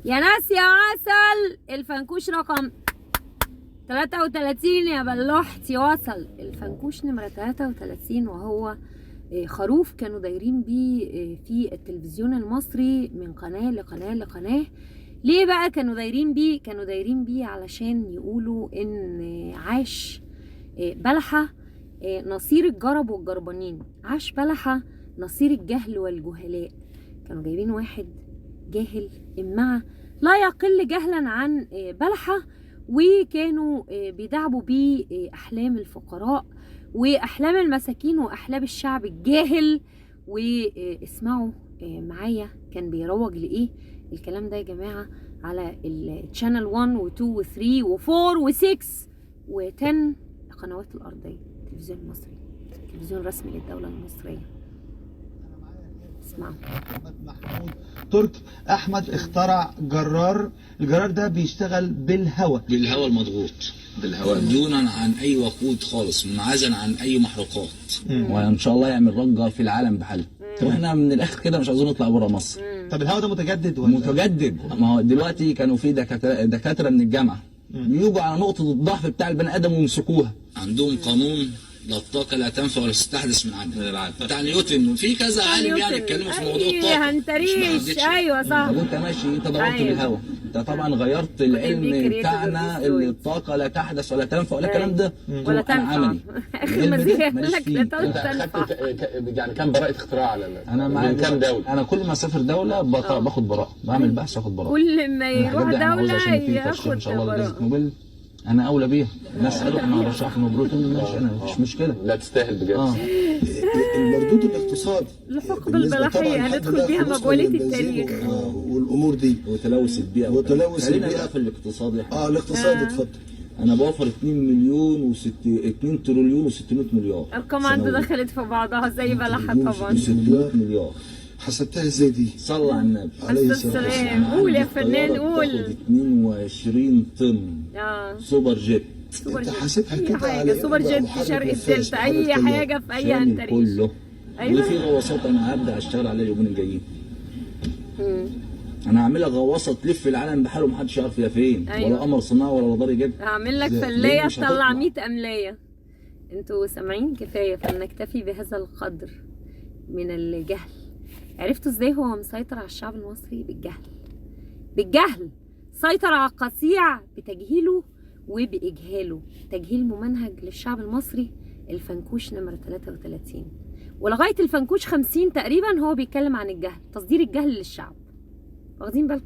يا ناس يا عسل، الفنكوش رقم 33 يا بلوحتي وصل. الفنكوش نمرة 33 وهو خروف كانوا دايرين بيه في التلفزيون المصري من قناة لقناة لقناة. ليه بقى كانوا دايرين بيه؟ كانوا دايرين بيه علشان يقولوا ان عاش بلحة نصير الجرب والجربانين، عاش بلحة نصير الجهل والجهلاء. كانوا جايبين واحد جاهل إمعة لا يقل جهلا عن بلحة، وكانوا بيدعبوا بيه أحلام الفقراء وأحلام المساكين وأحلام الشعب الجاهل. واسمعوا معايا كان بيروج لإيه الكلام ده يا جماعة على الشانل 1 و2 و3 و4 و6 و10 القنوات الأرضية، التلفزيون المصري، التلفزيون الرسمي للدولة المصرية. اسمعوا. محمود تركي احمد اخترع جرار. الجرار ده بيشتغل بالهواء المضغوط دونا عن اي وقود خالص، منعزلا عن اي محروقات. وان شاء الله يعمل ضجه في العالم بحاله. واحنا من الاخر كده مش عايزين نطلع بره مصر. طب الهواء ده متجدد ولا؟ متجدد. ما هو دلوقتي كانوا في دكاتره من الجامعه بيجوا على نقطه الضعف بتاع البني ادم ويمسكوها. عندهم قانون لا الطاقه لا تنفع ولا تستحدث من العدم بتاع نيوتن، وفي كذا عالم يعني اتكلموا في موضوع الطاقه. هنتريش. ايوه صح. طب انت ماشي انت ضربت بالهواء، انت طبعا غيرت العلم بتاعنا اللي الطاقه لا تحدث ولا تنفع ولا الكلام ده ولا تنفع. عملي. اخر مزيكا يقول ماليش لك فيه. لا انت تنفع. يعني كام براءة اختراع انا معايا من كام دولة؟ انا كل ما اسافر دوله باخد براءه، بعمل بحث واخد براءه. كل ما يروح دولة ياخد ان شاء الله براءة. جائزة نوبل انا اولى بيها. الناس قالوا احنا هنرشح في نوبل، ماشي انا مفيش مشكله. لا تستاهل بجد. المردود الاقتصادي الحقبة بالنسبة البلحية طبعاً هندخل لحد بيها دلوقتي مجولة البنزين التاريخ والامور دي وتلوث البيئه وتلوث خلينا البيئة. بقى في الاقتصاد. الاقتصاد اتفضل. انا بوفر 2 تريليون و600 مليار. ارقام عنده دخلت في بعضها زي بلحة طبعا. 600 مليار. حسبتها ازاي دي؟ صلى على النبي عليه السلام. السلام. قول يا فنان قول. 22 طن سوبر جيت. سوبر انت جيت. حاسبها اي كده حاجة على سوبر جيت محرك شرق نفاث، الدلتا، اي محرك طيار. حاجة في اي شامل هنتريش. كله. أيوة. وفي غواصات انا هبدا اشتغل عليها اليومين الجايين. انا هعملها غواصه تلف العالم بحاله محدش يعرف هي فين. أيوة. ولا قمر صناعي ولا رادار يجيبها. هعمل لك ليه فلية مش تطلع هتطلع؟ 100 أملية. انتوا سامعين؟ كفاية، فلنكتفي بهذا القدر من الجهل. عرفتوا ازاي هو مسيطر على الشعب المصري؟ بالجهل. بالجهل سيطر على القطيع بتجهيله وبإجهاله. تجهيل ممنهج للشعب المصري. الفنكوش نمرة 33 ولغاية الفنكوش 50 تقريبا هو بيتكلم عن الجهل، تصدير الجهل للشعب. واخدين بالكم؟